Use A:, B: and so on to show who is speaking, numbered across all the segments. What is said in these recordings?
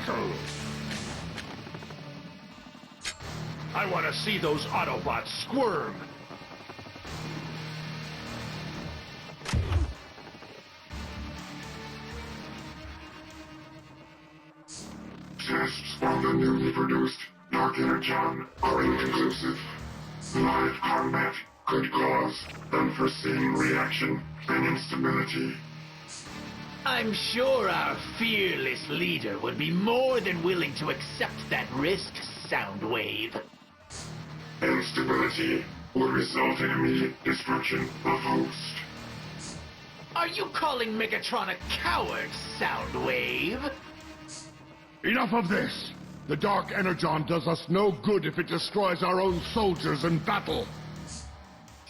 A: battle! I want to see those Autobots squirm!
B: Tests on the newly produced Dark Energon are inconclusive. Live combat could cause unforeseen reaction and instability.
C: I'm sure our fearless leader would be more than willing to accept that risk, Soundwave.
B: Instability would result in immediate destruction of host.
C: Are you calling Megatron a coward, Soundwave?
A: Enough of this! The Dark Energon does us no good if it destroys our own soldiers in battle.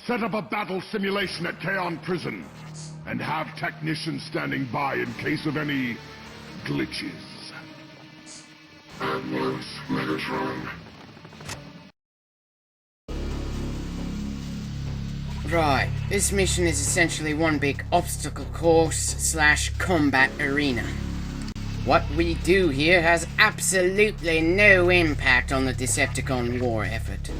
A: Set up a battle simulation at Kaon Prison, and have technicians standing by in case of any glitches.
B: At once, Megatron.
D: Right, this mission is essentially one big obstacle course / combat arena. What we do here has absolutely no impact on the Decepticon war effort.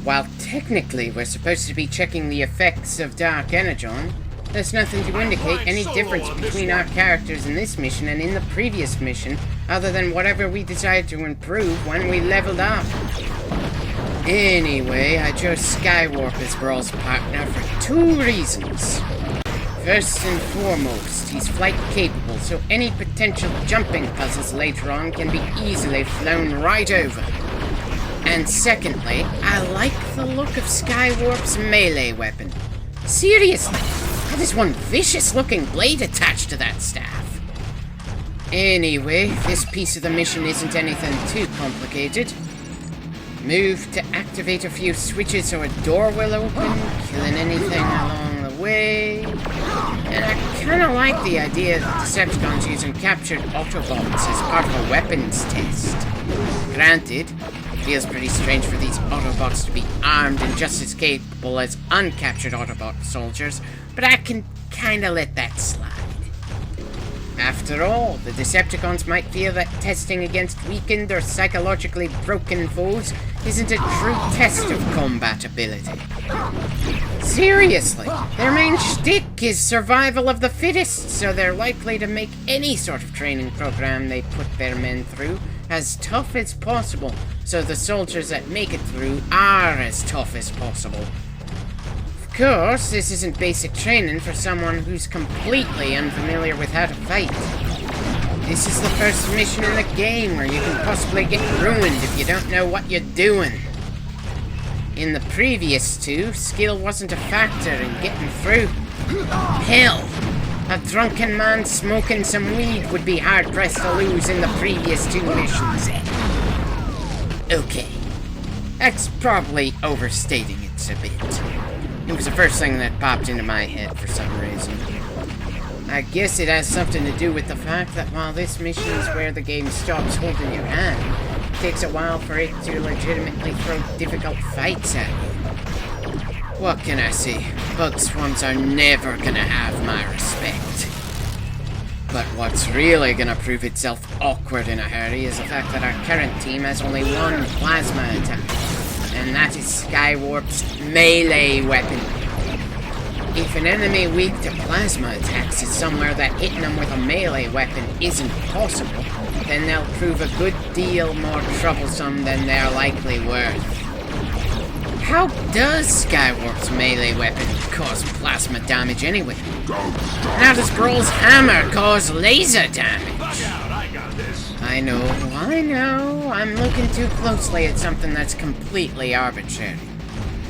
D: While technically we're supposed to be checking the effects of Dark Energon, there's nothing to indicate any difference between our characters in this mission and in the previous mission, other than whatever we decided to improve when we leveled up. Anyway, I chose Skywarp as Brawl's partner for 2 reasons. First and foremost, he's flight capable, so any potential jumping puzzles later on can be easily flown right over. And secondly, I like the look of Skywarp's melee weapon. Seriously, that is one vicious-looking blade attached to that staff. Anyway, this piece of the mission isn't anything too complicated. Move to activate a few switches so a door will open, killing anything along the way. And I kinda like the idea that Decepticons using captured Autobots as part of a weapons test. Granted, it feels pretty strange for these Autobots to be armed and just as capable as uncaptured Autobot soldiers, but I can kinda let that slide. After all, the Decepticons might feel that testing against weakened or psychologically broken foes isn't a true test of combat ability. Seriously, their main shtick is survival of the fittest, so they're likely to make any sort of training program they put their men through as tough as possible, so the soldiers that make it through are as tough as possible. Of course, this isn't basic training for someone who's completely unfamiliar with how to fight. This is the first mission in the game where you can possibly get ruined if you don't know what you're doing. In the previous 2, skill wasn't a factor in getting through. Hell, a drunken man smoking some weed would be hard-pressed to lose in the previous 2 missions. Okay, that's probably overstating it a bit. It was the first thing that popped into my head for some reason. I guess it has something to do with the fact that while this mission is where the game stops holding your hand, it takes a while for it to legitimately throw difficult fights at you. What can I say? Bug swarms are never gonna have my respect. But what's really gonna prove itself awkward in a hurry is the fact that our current team has only 1 plasma attack. And that is Skywarp's melee weapon. If an enemy weak to plasma attacks is somewhere that hitting them with a melee weapon isn't possible, then they'll prove a good deal more troublesome than they're likely worth. How does Skywarp's melee weapon cause plasma damage anyway? And how does Brawl's hammer cause laser damage? I know, I'm looking too closely at something that's completely arbitrary.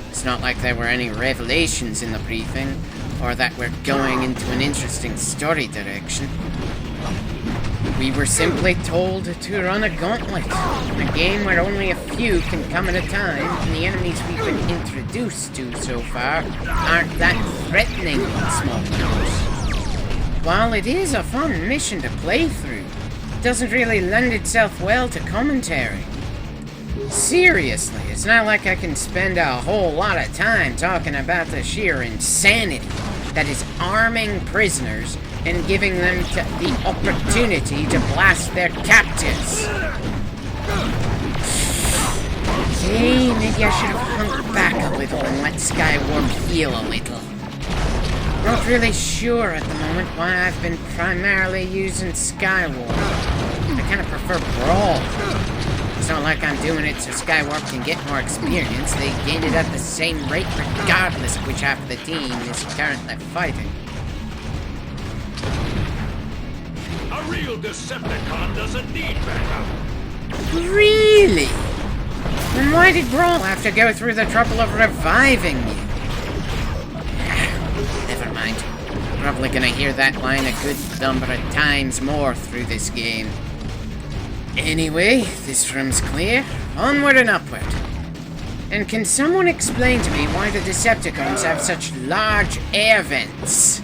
D: It's not like there were any revelations in the briefing, or that we're going into an interesting story direction. We were simply told to run a gauntlet, a game where only a few can come at a time, and the enemies we've been introduced to so far aren't that threatening in small numbers. While it is a fun mission to play through, it doesn't really lend itself well to commentary. Seriously, it's not like I can spend a whole lot of time talking about the sheer insanity that is arming prisoners and giving them the opportunity to blast their captives. Hey, maybe I should have hung back a little and let Skywarp heal a little. Not really sure at the moment why I've been primarily using Skywarp. I kind of prefer Brawl. It's not like I'm doing it so Skywarp can get more experience. They gain it at the same rate regardless of which half of the team is currently fighting.
E: A real Decepticon doesn't need backup.
D: Really? Then why did Brawl have to go through the trouble of reviving you? Never mind. Probably gonna hear that line a good number of times more through this game. Anyway, this room's clear. Onward and upward. And can someone explain to me why the Decepticons have such large air vents?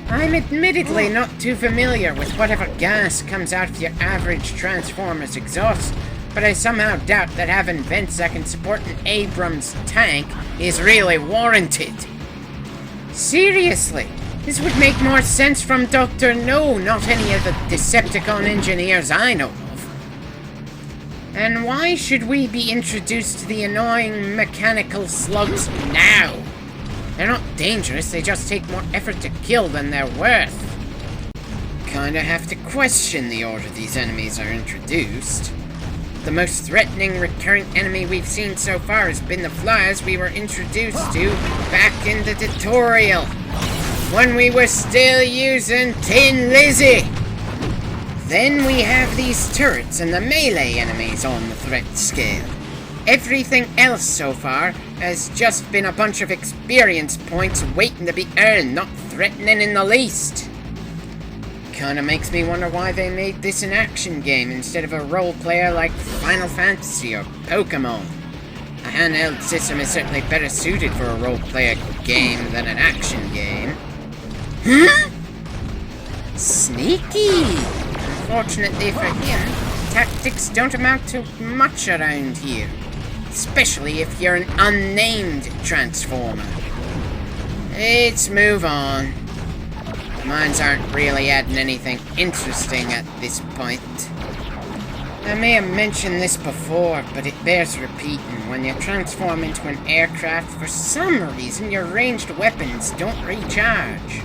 D: I'm admittedly not too familiar with whatever gas comes out of your average Transformer's exhaust, but I somehow doubt that having vents that can support an Abrams tank is really warranted. Seriously, this would make more sense from Dr. No, not any of the Decepticon engineers I know of. And why should we be introduced to the annoying mechanical slugs now? They're not dangerous, they just take more effort to kill than they're worth. Kinda have to question the order these enemies are introduced. The most threatening recurring enemy we've seen so far has been the flyers we were introduced to back in the tutorial, when we were still using Tin Lizzie. Then we have these turrets and the melee enemies on the threat scale. Everything else so far has just been a bunch of experience points waiting to be earned, not threatening in the least. Kinda makes me wonder why they made this an action game instead of a role player like Final Fantasy or Pokemon. A handheld system is certainly better suited for a role player game than an action game. Huh? Sneaky! Unfortunately for him, tactics don't amount to much around here. Especially if you're an unnamed Transformer. Let's move on. Mines aren't really adding anything interesting at this point. I may have mentioned this before, but it bears repeating. When you transform into an aircraft, for some reason your ranged weapons don't recharge.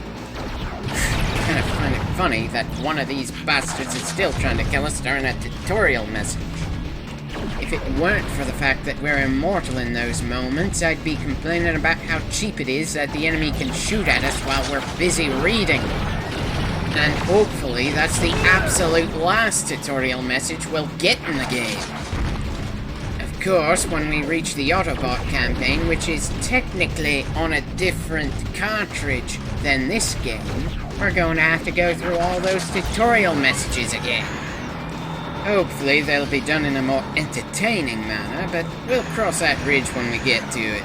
D: Kind of find it funny that one of these bastards is still trying to kill us during a tutorial message. If it weren't for the fact that we're immortal in those moments, I'd be complaining about how cheap it is that the enemy can shoot at us while we're busy reading. And hopefully that's the absolute last tutorial message we'll get in the game. Of course, when we reach the Autobot campaign, which is technically on a different cartridge than this game, we're going to have to go through all those tutorial messages again. Hopefully they'll be done in a more entertaining manner, but we'll cross that bridge when we get to it.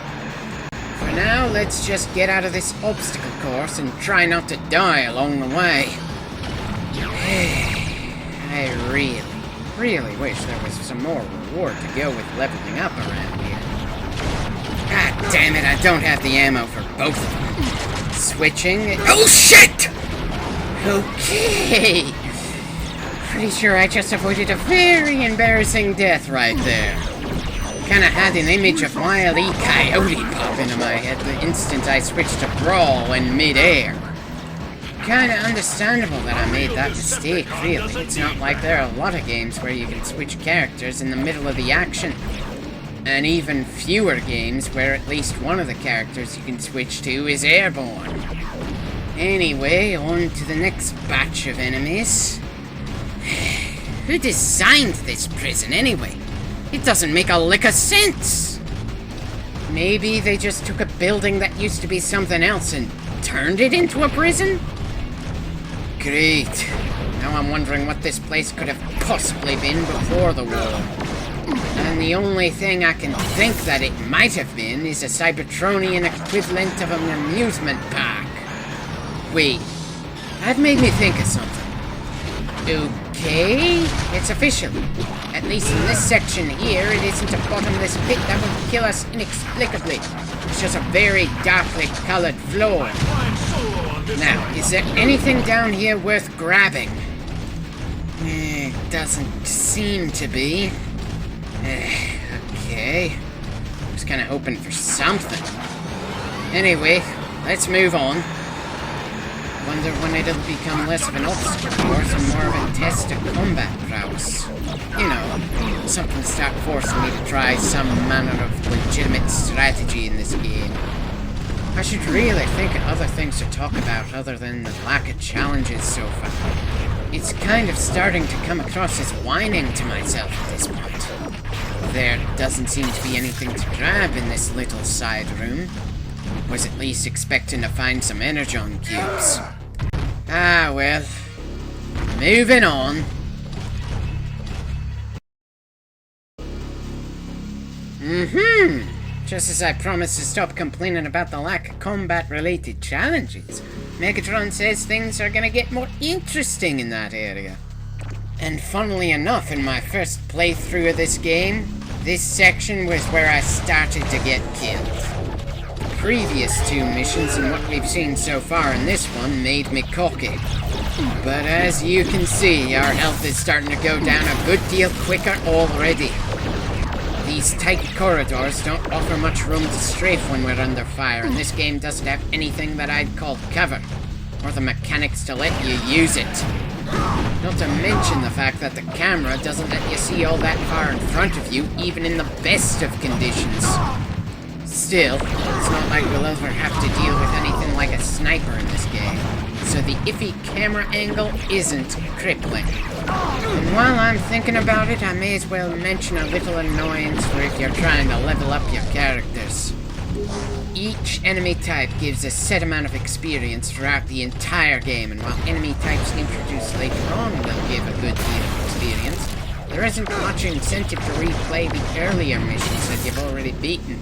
D: For now, let's just get out of this obstacle course and try not to die along the way. I really wish there was some more reward to go with leveling up around here. God damn it, I don't have the ammo for both of them. Switching... Oh shit! Okay. Pretty sure I just avoided a very embarrassing death right there. Kinda had an image of Wile E. Coyote pop into my head the instant I switched to Brawl in mid-air. Kinda understandable that I made that mistake, really. It's not like there are a lot of games where you can switch characters in the middle of the action. And even fewer games where at least one of the characters you can switch to is airborne. Anyway, on to the next batch of enemies. Who designed this prison anyway? It doesn't make a lick of sense. Maybe they just took a building that used to be something else and turned it into a prison? Great. Now I'm wondering what this place could have possibly been before the war. And the only thing I can think that it might have been is a Cybertronian equivalent of an amusement park. Wait, that made me think of something. Okay, it's official. At least in this section here, it isn't a bottomless pit that will kill us inexplicably. It's just a very darkly colored floor. Now, is there anything down here worth grabbing? Doesn't seem to be. Okay. I was kind of hoping for something. Anyway, let's move on. Wonder when it'll become less of an obstacle course and more of a test of combat prowess. You know, something to start forcing me to try some manner of legitimate strategy in this game. I should really think of other things to talk about other than the lack of challenges so far. It's kind of starting to come across as whining to myself at this point. There doesn't seem to be anything to grab in this little side room. Was at least expecting to find some energon cubes. Ah, well. Moving on. Just as I promised to stop complaining about the lack of combat-related challenges, Megatron says things are gonna get more interesting in that area. And funnily enough, in my first playthrough of this game, this section was where I started to get killed. Previous two missions and what we've seen so far in this one made me cocky. But as you can see, our health is starting to go down a good deal quicker already. These tight corridors don't offer much room to strafe when we're under fire, and this game doesn't have anything that I'd call cover, or the mechanics to let you use it. Not to mention the fact that the camera doesn't let you see all that far in front of you, even in the best of conditions. Still, it's not like we'll ever have to deal with anything like a sniper in this game, so the iffy camera angle isn't crippling. And while I'm thinking about it, I may as well mention a little annoyance for if you're trying to level up your characters. Each enemy type gives a set amount of experience throughout the entire game, and while enemy types introduced later on will give a good deal of experience, there isn't much incentive to replay the earlier missions that you've already beaten.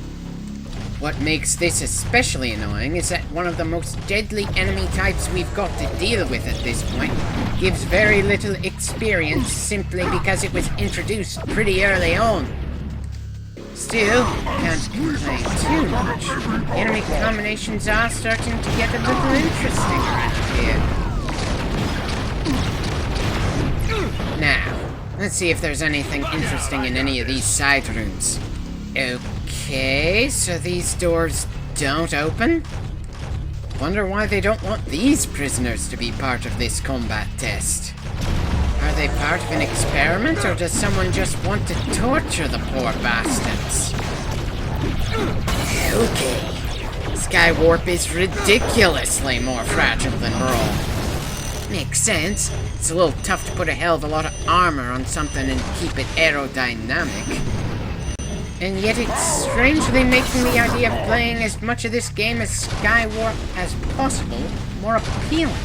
D: What makes this especially annoying is that one of the most deadly enemy types we've got to deal with at this point gives very little experience simply because it was introduced pretty early on. Still, can't complain too much. Enemy combinations are starting to get a little interesting around here. Now, let's see if there's anything interesting in any of these side rooms. Okay, so these doors don't open? Wonder why they don't want these prisoners to be part of this combat test. Are they part of an experiment, or does someone just want to torture the poor bastards? Okay. Skywarp is ridiculously more fragile than Brawl. Makes sense. It's a little tough to put a hell of a lot of armor on something and keep it aerodynamic. And yet it's strangely making the idea of playing as much of this game as Skywarp as possible more appealing.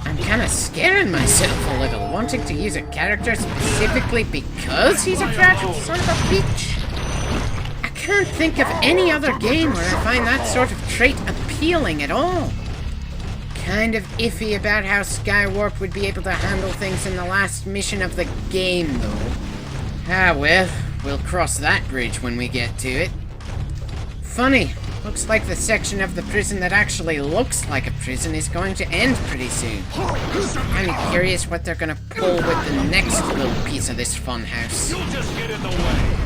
D: I'm kinda scaring myself a little, wanting to use a character specifically because he's a fragile son of a bitch. I can't think of any other game where I find that sort of trait appealing at all. Kind of iffy about how Skywarp would be able to handle things in the last mission of the game, though. Ah well, we'll cross that bridge when we get to it. Funny, looks like the section of the prison that actually looks like a prison is going to end pretty soon. I'm curious what they're gonna pull with the next little piece of this funhouse.
E: You'll just get in the way.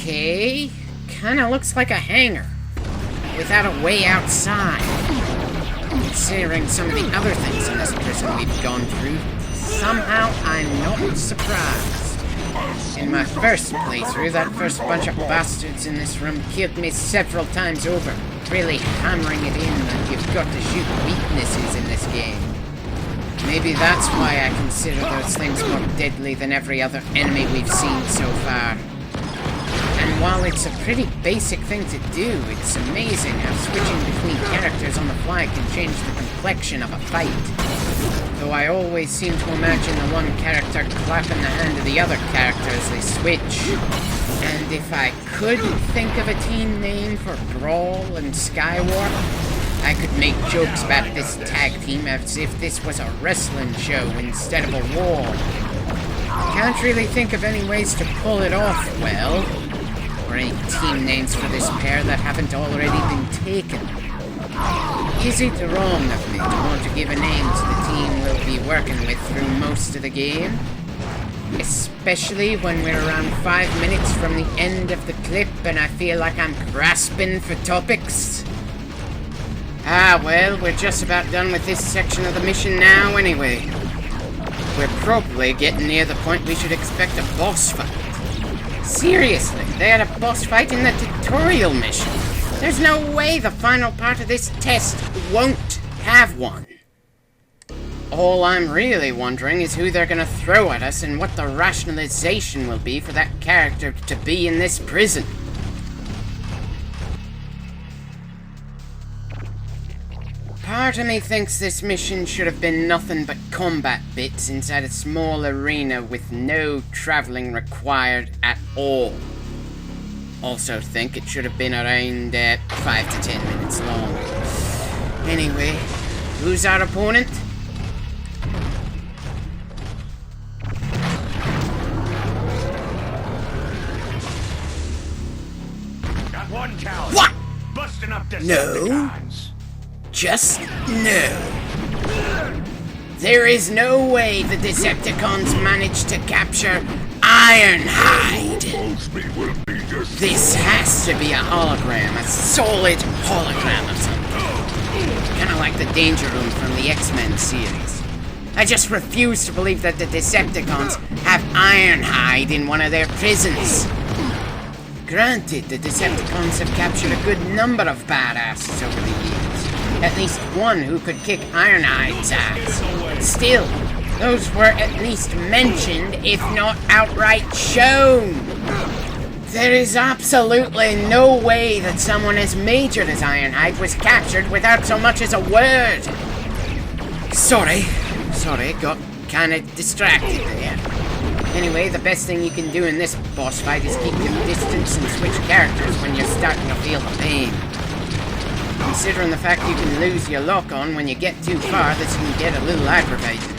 D: Okay, kinda looks like a hangar, without a way outside. Considering some of the other things in this prison we've gone through, somehow I'm not surprised. In my first playthrough, that first bunch of bastards in this room killed me several times over, really hammering it in that you've got to shoot weaknesses in this game. Maybe that's why I consider those things more deadly than every other enemy we've seen so far. And while it's a pretty basic thing to do, it's amazing how switching between characters on the fly can change the complexion of a fight. Though I always seem to imagine the one character clapping the hand of the other character as they switch. And if I could think of a team name for Brawl and Skywarp, I could make jokes about this tag team as if this was a wrestling show instead of a war. Can't really think of any ways to pull it off well. great team names for this pair that haven't already been taken. Is it wrong of me to want to give a name to the team we'll be working with through most of the game? Especially when we're around 5 minutes from the end of the clip and I feel like I'm grasping for topics? Ah, well, we're just about done with this section of the mission now anyway. We're probably getting near the point we should expect a boss fight. Seriously, they had a boss fight in the tutorial mission. There's no way the final part of this test won't have one. All I'm really wondering is who they're gonna throw at us and what the rationalization will be for that character to be in this prison. Part of me thinks this mission should have been nothing but combat bits inside a small arena with no traveling required at all. Also think it should have been around 5 to 10 minutes long. Anyway, who's our opponent?
E: Got one count.
D: What?
E: Busting up the
D: No.
E: Decepticons.
D: Just no. There is no way the Decepticons managed to capture Ironhide. This has to be a hologram, a solid hologram of something. Kinda like the Danger Room from the X-Men series. I just refuse to believe that the Decepticons have Ironhide in one of their prisons. Granted, the Decepticons have captured a good number of badasses over the years. At least one who could kick Ironhide's ass. Still, those were at least mentioned, if not outright shown. There is absolutely no way that someone as major as Ironhide was captured without so much as a word. Sorry, got kinda distracted there. Anyway, the best thing you can do in this boss fight is keep your distance and switch characters when you're starting to feel the pain. Considering the fact you can lose your lock-on when you get too far, this can get a little aggravating.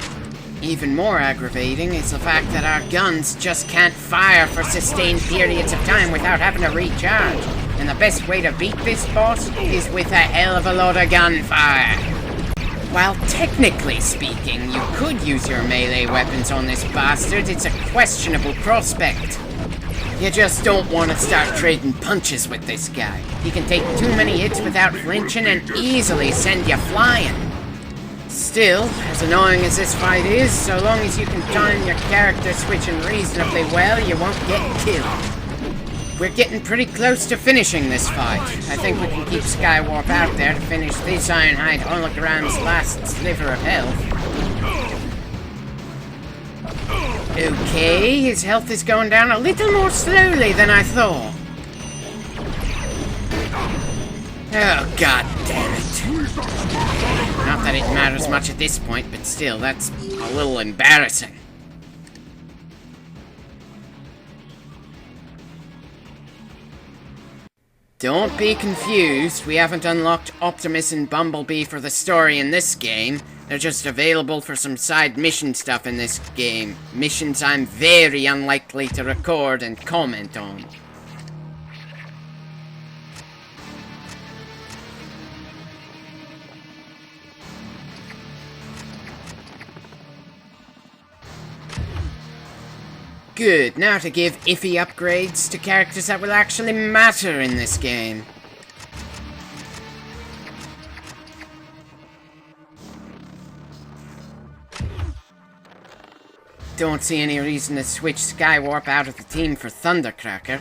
D: Even more aggravating is the fact that our guns just can't fire for sustained periods of time without having to recharge. And the best way to beat this boss is with a hell of a lot of gunfire. While technically speaking, you could use your melee weapons on this bastard, it's a questionable prospect. You just don't want to start trading punches with this guy. He can take too many hits without flinching and easily send you flying. Still, as annoying as this fight is, so long as you can time your character switching reasonably well, you won't get killed. We're getting pretty close to finishing this fight. I think we can keep Skywarp out there to finish this Ironhide hologram's last sliver of health. Okay, his health is going down a little more slowly than I thought. Oh, god damn it. Not that it matters much at this point, but still, that's a little embarrassing. Don't be confused, we haven't unlocked Optimus and Bumblebee for the story in this game. They're just available for some side mission stuff in this game. Missions I'm very unlikely to record and comment on. Good, now to give iffy upgrades to characters that will actually matter in this game. Don't see any reason to switch Skywarp out of the team for Thundercracker.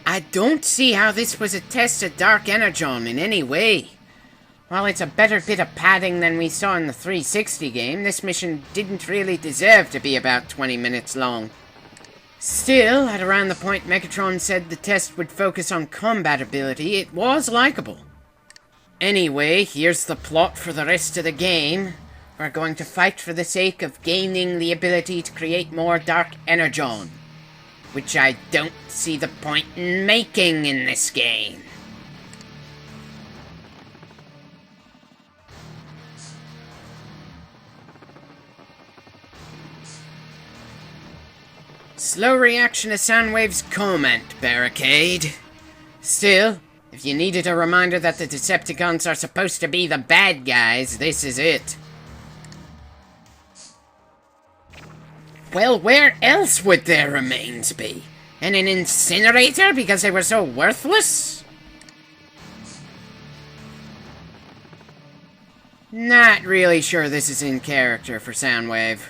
D: I don't see how this was a test of Dark Energon in any way. While it's a better bit of padding than we saw in the 360 game, this mission didn't really deserve to be about 20 minutes long. Still, at around the point Megatron said the test would focus on combat ability, it was likable. Anyway, here's the plot for the rest of the game. We're going to fight for the sake of gaining the ability to create more Dark Energon, which I don't see the point in making in this game. Slow reaction to Soundwave's comment, Barricade. Still, if you needed a reminder that the Decepticons are supposed to be the bad guys, this is it. Well, where else would their remains be? In an incinerator because they were so worthless? Not really sure this is in character for Soundwave.